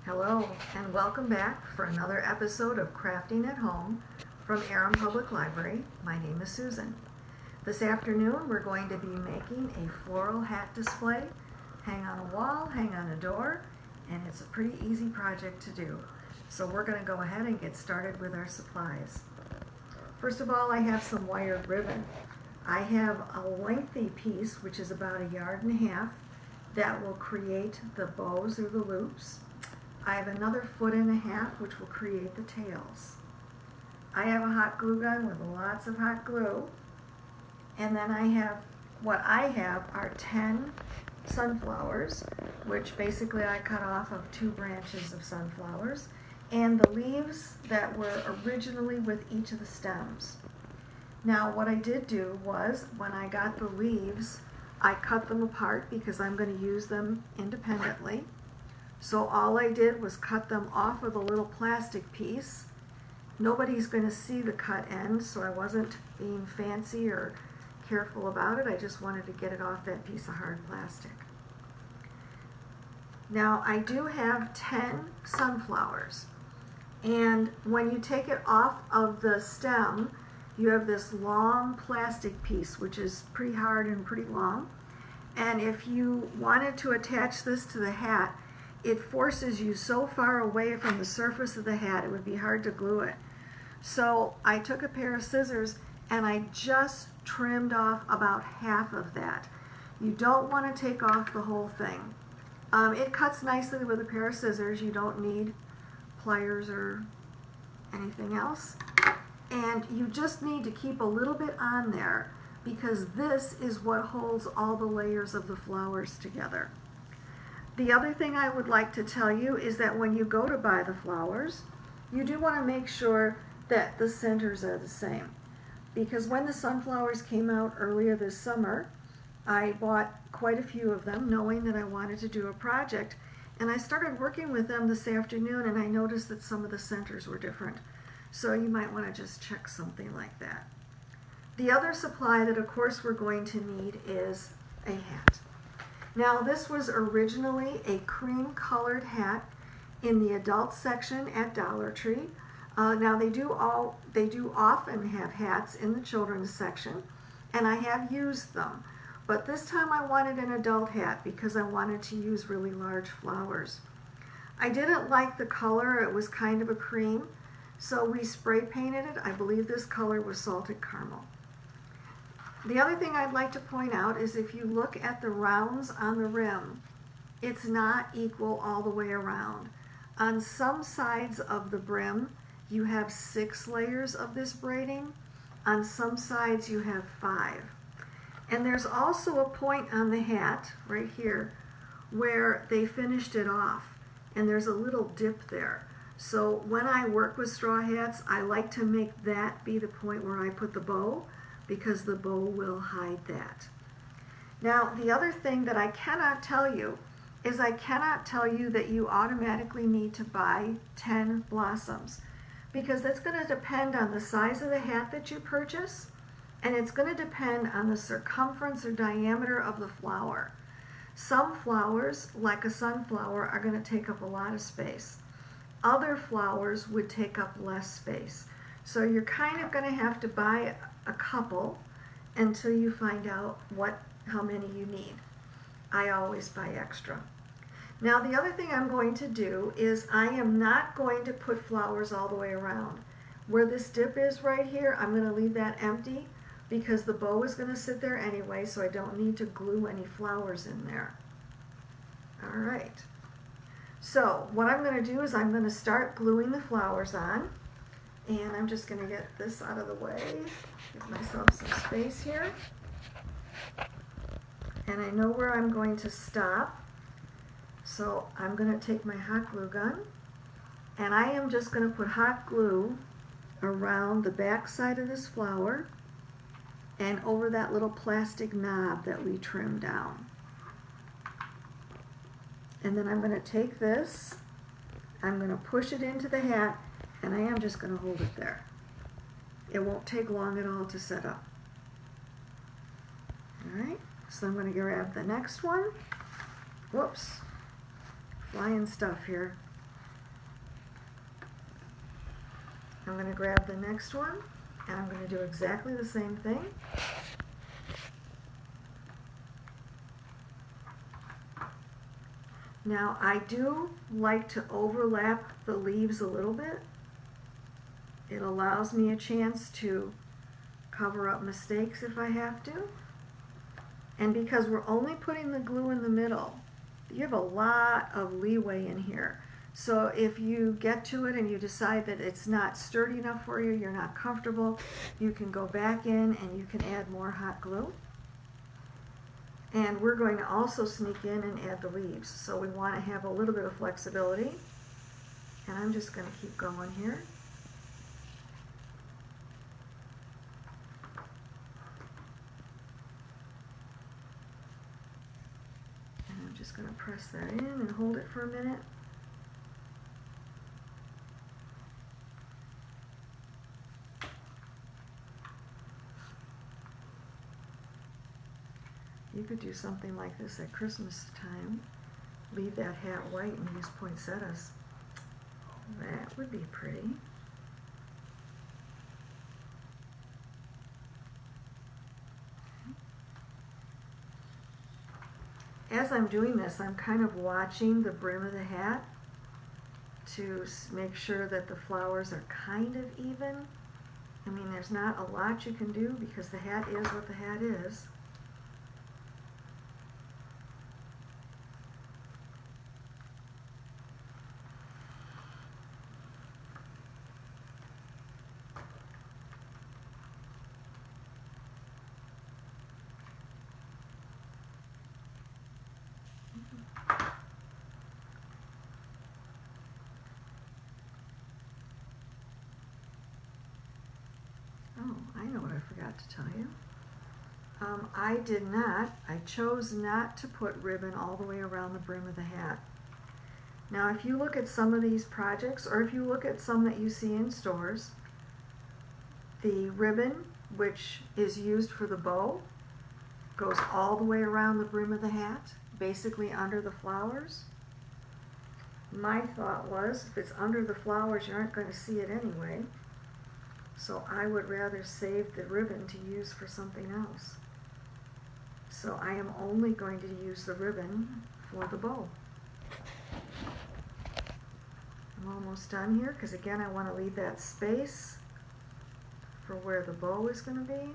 Hello and welcome back for another episode of Crafting at Home from Aram Public Library. My name is Susan. This afternoon we're going to be making a floral hat display. Hang on a wall, hang on a door, and it's a pretty easy project to do. So we're going to go ahead and get started with our supplies. First of all, I have some wired ribbon. I have a lengthy piece, which is about 1.5 yards, that will create the bows or the loops. I have another 1.5 feet, which will create the tails. I have a hot glue gun with lots of hot glue. And then what I have are 10 sunflowers, which basically I cut off of 2 branches of sunflowers, and the leaves that were originally with each of the stems. Now what I did do was, when I got the leaves, I cut them apart because I'm going to use them independently. So all I did was cut them off of a little plastic piece. Nobody's going to see the cut end, so I wasn't being fancy or careful about it. I just wanted to get it off that piece of hard plastic. Now I do have 10 sunflowers, and when you take it off of the stem, you have this long plastic piece, which is pretty hard and pretty long. And if you wanted to attach this to the hat, it forces you so far away from the surface of the hat, it would be hard to glue it. So I took a pair of scissors and I just trimmed off about half of that. You don't want to take off the whole thing. It cuts nicely with a pair of scissors. You don't need pliers or anything else. And you just need to keep a little bit on there because this is what holds all the layers of the flowers together. The other thing I would like to tell you is that when you go to buy the flowers, you do want to make sure that the centers are the same. Because when the sunflowers came out earlier this summer, I bought quite a few of them knowing that I wanted to do a project. And I started working with them this afternoon and I noticed that some of the centers were different. So you might want to just check something like that. The other supply that of course we're going to need is a hat. Now this was originally a cream colored hat in the adult section at Dollar Tree. Now they do often have hats in the children's section, and I have used them. But this time I wanted an adult hat because I wanted to use really large flowers. I didn't like the color, it was kind of a cream, so we spray painted it. I believe this color was salted caramel. The other thing I'd like to point out is if you look at the rounds on the rim, it's not equal all the way around. On some sides of the brim, you have 6 layers of this braiding. On some sides, you have 5. And there's also a point on the hat, right here, where they finished it off. And there's a little dip there. So when I work with straw hats, I like to make that be the point where I put the bow, because the bow will hide that. Now, the other thing that I cannot tell you is I cannot tell you that you automatically need to buy 10 blossoms, because that's going to depend on the size of the hat that you purchase, and it's going to depend on the circumference or diameter of the flower. Some flowers, like a sunflower, are going to take up a lot of space. Other flowers would take up less space. So you're kind of going to have to buy a couple until you find out how many you need. I always buy extra. Now the other thing I'm going to do is I am not going to put flowers all the way around. Where this dip is right here, I'm going to leave that empty because the bow is going to sit there anyway, so I don't need to glue any flowers in there. All right. So what I'm going to do is I'm going to start gluing the flowers on. And I'm just going to get this out of the way, give myself some space here. And I know where I'm going to stop. So I'm going to take my hot glue gun, and I am just going to put hot glue around the back side of this flower and over that little plastic knob that we trimmed down. And then I'm going to take this, I'm going to push it into the hat, and I am just going to hold it there. It won't take long at all to set up. All right, so I'm going to grab the next one. Whoops, flying stuff here. I'm going to grab the next one, and I'm going to do exactly the same thing. Now, I do like to overlap the leaves a little bit. It allows me a chance to cover up mistakes if I have to. And because we're only putting the glue in the middle, you have a lot of leeway in here. So if you get to it and you decide that it's not sturdy enough for you, you're not comfortable, you can go back in and you can add more hot glue. And we're going to also sneak in and add the leaves. So we want to have a little bit of flexibility. And I'm just going to keep going here. And I'm just going to press that in and hold it for a minute. You could do something like this at Christmas time. Leave that hat white and use poinsettias. That would be pretty. As I'm doing this, I'm kind of watching the brim of the hat to make sure that the flowers are kind of even. I mean, there's not a lot you can do because the hat is what the hat is. Oh, I know what I forgot to tell you. I chose not to put ribbon all the way around the brim of the hat. Now, if you look at some of these projects, or if you look at some that you see in stores, the ribbon, which is used for the bow, goes all the way around the brim of the hat, basically under the flowers. My thought was, if it's under the flowers, you aren't going to see it anyway. So I would rather save the ribbon to use for something else. So I am only going to use the ribbon for the bow. I'm almost done here because again I want to leave that space for where the bow is going to be.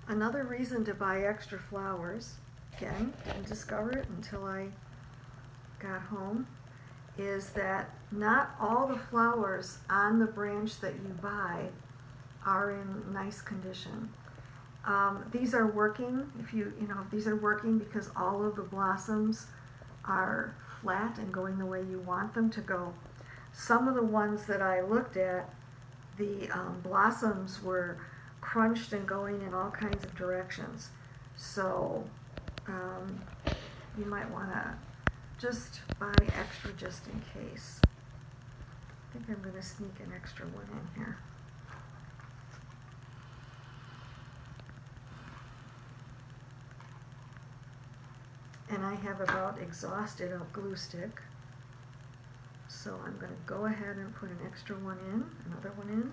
Another reason to buy extra flowers, again, didn't discover it until I got home, is that not all the flowers on the branch that you buy are in nice condition. These are working, if these are working because all of the blossoms are flat and going the way you want them to go. Some of the ones that I looked at, the blossoms were crunched and going in all kinds of directions. So you might want to just buy extra just in case. I think I'm going to sneak an extra one in here. And I have about exhausted a glue stick. So I'm going to go ahead and put an extra one in, another one in.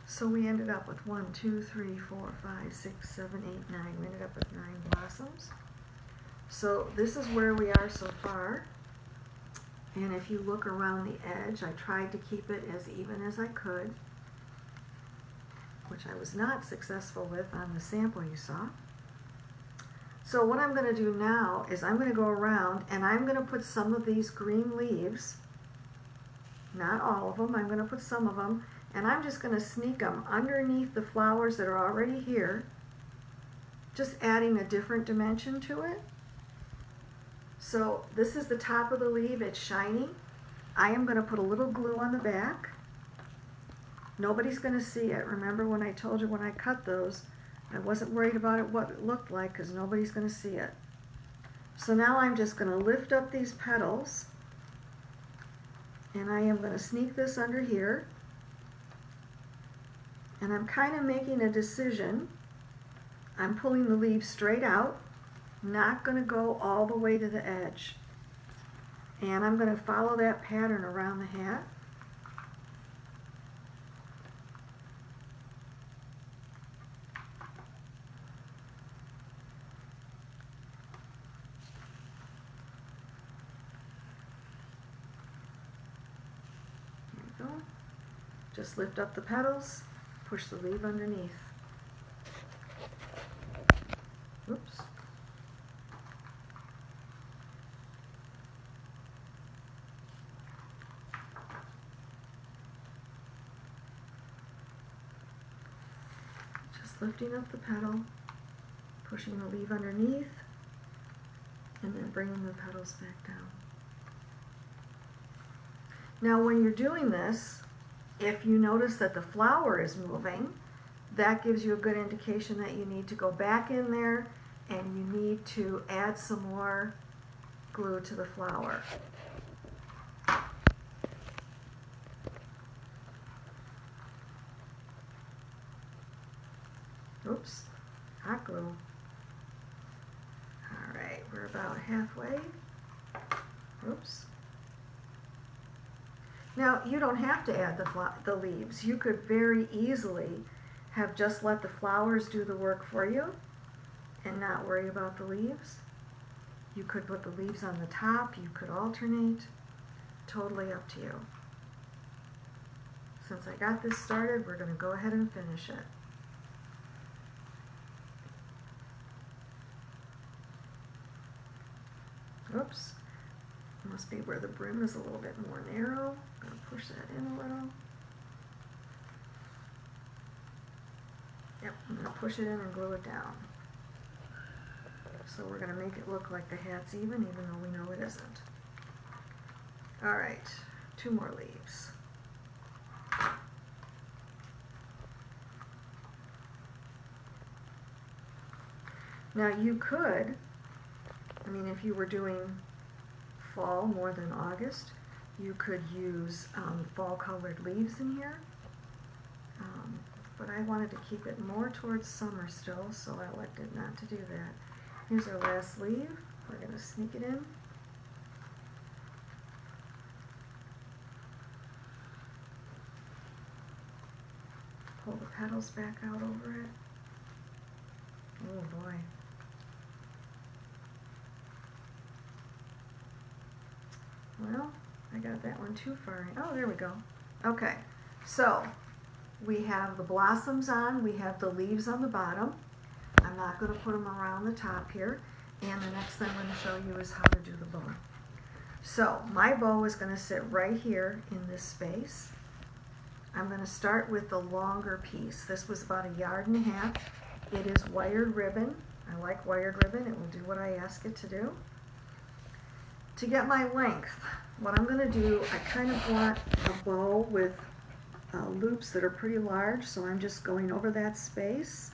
So we ended up with 1, 2, 3, 4, 5, 6, 7, 8, 9. We ended up with 9 blossoms. So this is where we are so far. And if you look around the edge, I tried to keep it as even as I could, which I was not successful with on the sample you saw. So what I'm going to do now is I'm going to go around and I'm going to put some of these green leaves, not all of them, I'm going to put some of them, and I'm just going to sneak them underneath the flowers that are already here, just adding a different dimension to it. So this is the top of the leaf, it's shiny. I am going to put a little glue on the back. Nobody's going to see it. Remember when I told you when I cut those, I wasn't worried about it, what it looked like, because nobody's going to see it. So now I'm just going to lift up these petals, and I am going to sneak this under here. And I'm kind of making a decision I'm pulling the leaves straight out, not going to go all the way to the edge. And I'm going to follow that pattern around the hat. There we go. Just lift up the petals, push the leaf underneath. Oops. Just lifting up the petal, pushing the leaf underneath, and then bringing the petals back down. Now when you're doing this, if you notice that the flower is moving, that gives you a good indication that you need to go back in there and you need to add some more glue to the flower. Oops, hot glue. All right, we're about halfway. Oops. Now, you don't have to add the leaves. You could very easily have just let the flowers do the work for you and not worry about the leaves. You could put the leaves on the top. You could alternate. Totally up to you. Since I got this started, we're going to go ahead and finish it. Oops. Must be where the brim is a little bit more narrow. I'm going to push that in a little. Yep, I'm going to push it in and glue it down. So we're going to make it look like the hat's even though we know it isn't. Alright, 2 more leaves. Now you could, if you were doing fall more than August, you could use fall colored leaves in here. But I wanted to keep it more towards summer still, so I elected not to do that. Here's our last leaf. We're going to sneak it in. Pull the petals back out over it. Oh boy. Well, I got that one too far in. Oh, there we go. Okay, so we have the blossoms on, we have the leaves on the bottom. I'm not going to put them around the top here. And the next thing I'm going to show you is how to do the bow. So my bow is going to sit right here in this space. I'm going to start with the longer piece. This was about 1.5 yards. It is wired ribbon. I like wired ribbon. It will do what I ask it to do. To get my length, what I'm going to do, I kind of want a bow with loops that are pretty large, so I'm just going over that space.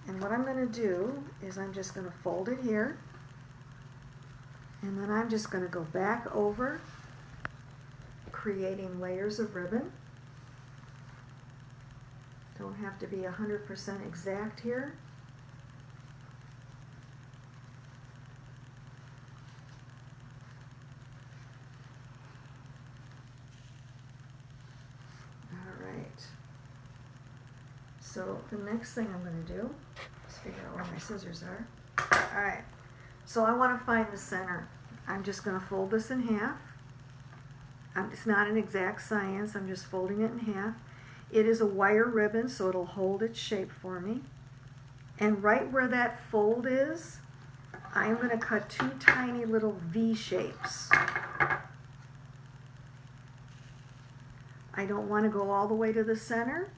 And what I'm going to do is I'm just going to fold it here, and then I'm just going to go back over, creating layers of ribbon. Don't have to be 100% exact here. So the next thing I'm going to do is figure out where my scissors are. Alright, so I want to find the center. I'm just going to fold this in half. It's not an exact science, I'm just folding it in half. It is a wire ribbon, so it'll hold its shape for me. And right where that fold is, I'm going to cut 2 tiny little V shapes. I don't want to go all the way to the center,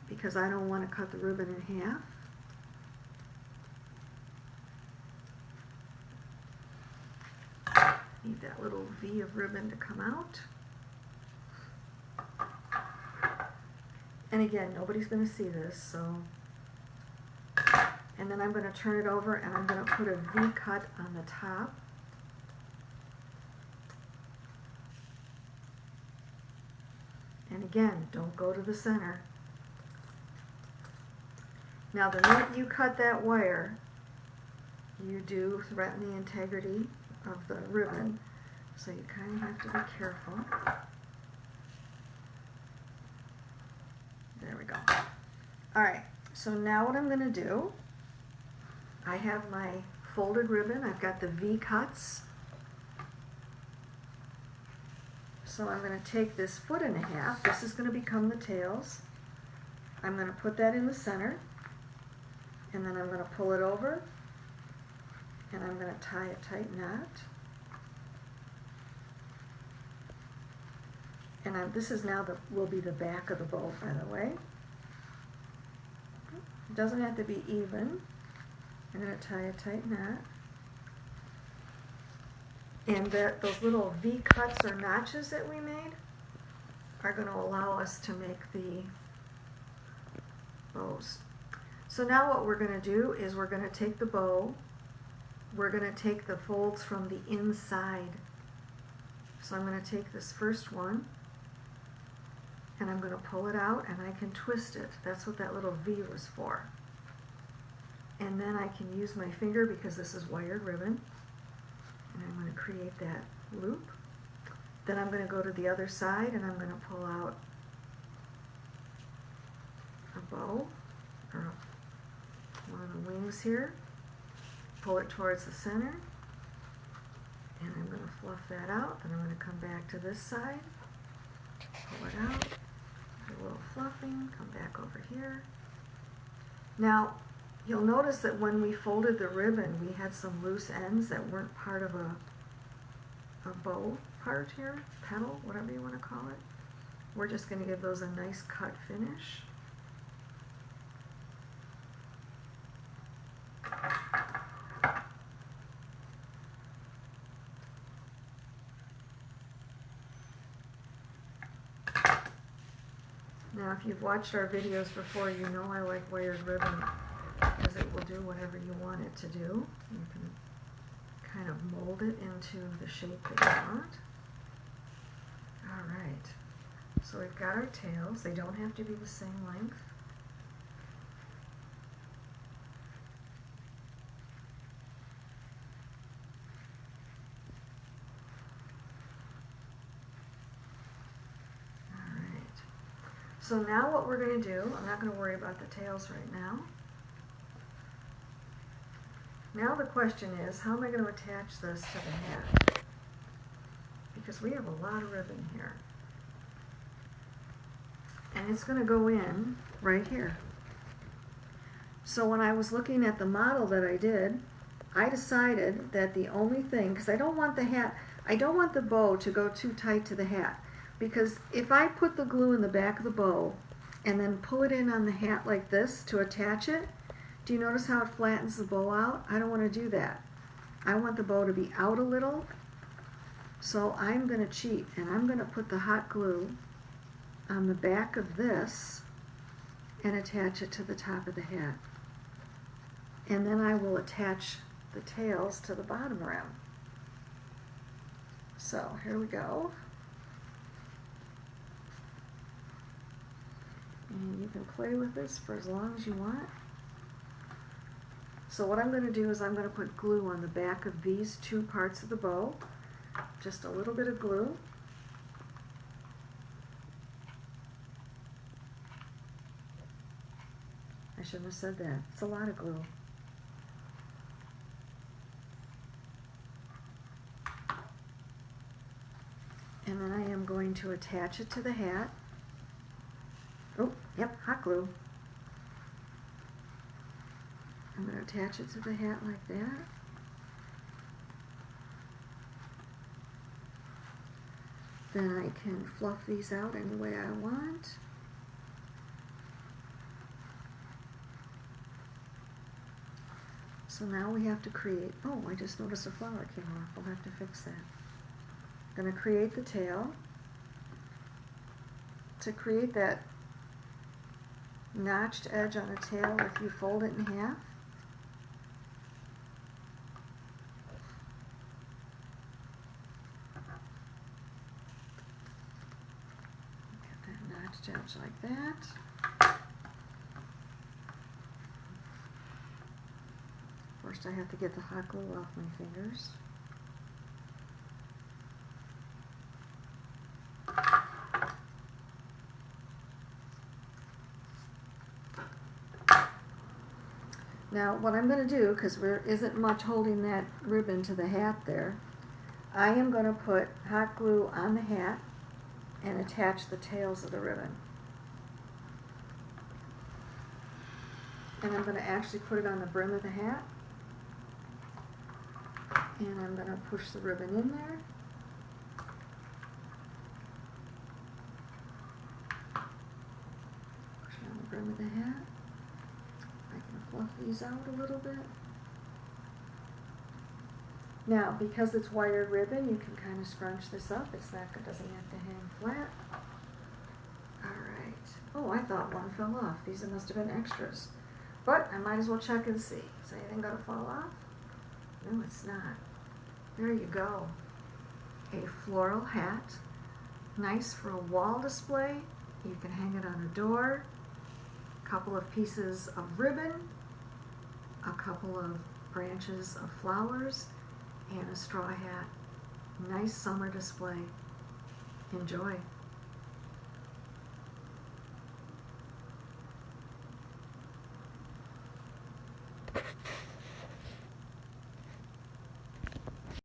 because I don't want to cut the ribbon in half. Need that little V of ribbon to come out. And again, nobody's going to see this, so. And then I'm going to turn it over and I'm going to put a V cut on the top. And again, don't go to the center. Now the minute you cut that wire, you do threaten the integrity of the ribbon, so you kind of have to be careful. There we go. Alright, so now what I'm going to do, I have my folded ribbon, I've got the V cuts. So I'm going to take this 1.5 feet, this is going to become the tails. I'm going to put that in the center, and then I'm going to pull it over, and I'm going to tie a tight knot. And this is now will be the back of the bow, by the way. It doesn't have to be even. I'm going to tie a tight knot. And those little V cuts or notches that we made are going to allow us to make the bows. So now what we're going to do is we're going to take the bow, we're going to take the folds from the inside. So I'm going to take this first one, and I'm going to pull it out, and I can twist it. That's what that little V was for. And then I can use my finger, because this is wired ribbon, and I'm going to create that loop. Then I'm going to go to the other side, and I'm going to pull out a bow, or one of the wings here, pull it towards the center, and I'm going to fluff that out. Then I'm going to come back to this side, pull it out, do a little fluffing, come back over here. Now, you'll notice that when we folded the ribbon, we had some loose ends that weren't part of a bow part here, petal, whatever you want to call it. We're just going to give those a nice cut finish. Now, if you've watched our videos before, you know I like wired ribbon because it will do whatever you want it to do. You can kind of mold it into the shape that you want. Alright, so we've got our tails. They don't have to be the same length. So now what we're going to do, I'm not going to worry about the tails right now. Now the question is, how am I going to attach this to the hat? Because we have a lot of ribbon here. And it's going to go in right here. So when I was looking at the model that I did, I decided that the only thing, because I don't want the hat, I don't want the bow to go too tight to the hat. Because if I put the glue in the back of the bow and then pull it in on the hat like this to attach it, do you notice how it flattens the bow out? I don't want to do that. I want the bow to be out a little, so I'm going to cheat, and I'm going to put the hot glue on the back of this and attach it to the top of the hat. And then I will attach the tails to the bottom rim. So here we go. And you can play with this for as long as you want. So what I'm going to do is I'm going to put glue on the back of these two parts of the bow. Just a little bit of glue. I shouldn't have said that. It's a lot of glue. And then I am going to attach it to the hat. Oh, yep, hot glue. I'm going to attach it to the hat like that. Then I can fluff these out any way I want. So now we have to create, oh, I just noticed a flower came off. We'll have to fix that. I'm going to create the tail. To create that notched edge on a tail, if you fold it in half, get that notched edge like that. First I have to get the hot glue off my fingers. Now what I'm going to do, because there isn't much holding that ribbon to the hat there, I am going to put hot glue on the hat and attach the tails of the ribbon. And I'm going to actually put it on the brim of the hat. And I'm going to push the ribbon in there. Push it on the brim of the hat. I can fluff these out a little bit. Now, because it's wired ribbon, you can kind of scrunch this up. It doesn't have to hang flat. Alright. Oh, I thought one fell off. These must have been extras. But I might as well check and see. Is anything going to fall off? No, it's not. There you go. A floral hat. Nice for a wall display. You can hang it on a door. A couple of pieces of ribbon. A couple of branches of flowers. And a straw hat. Nice summer display. Enjoy.